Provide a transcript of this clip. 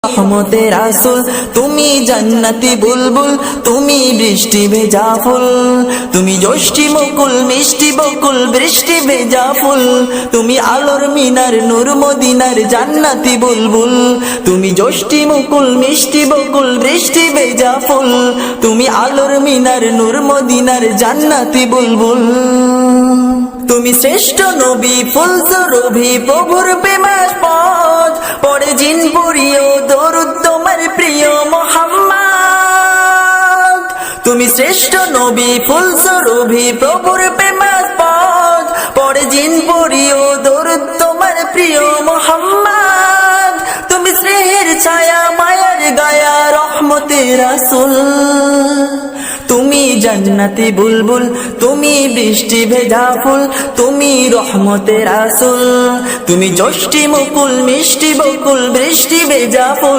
রহমতের রাসূল, তুমি জান্নাতি বুলবুল, তুমি বৃষ্টি ভেজা ফুল, তুমি যষ্টি মুকুল মিষ্টি বকুল বৃষ্টি ভেজা ফুল, তুমি আলোর মিনার নূর মদিনার জান্নাতি বুলবুল, তুমি যষ্টি মুকুল মিষ্টি বকুল বৃষ্টি ভেজা ফুল, তুমি আলোর মিনার নূর মদিনার জান্নাতি বুলবুল। তুমি শ্রেষ্ঠ নবী ফুল সুরভি প্রভুর প্রেমাস পথ, পড়ে জিন পুরিও দরুদ তোমার প্রিয় মুহাম্মদ। তুমি শ্রেষ্ঠ নবী ফুল সুরভি প্রভুর প্রেমাস পথ, পড়ে জিন পুরিও দরুদ তোমার প্রিয় মুহাম্মদ। তুমি স্নেহের ছায়া মায়ার গায়া রহমতের রাসূল, তুমি জান্নাতি বুলবুল, তুমি বৃষ্টি ভেজা ফুল, তুমি রহমতের রাসূল, তুমি যষ্টি মুকুল মিষ্টি বকুল বৃষ্টি ভেজা ফুল।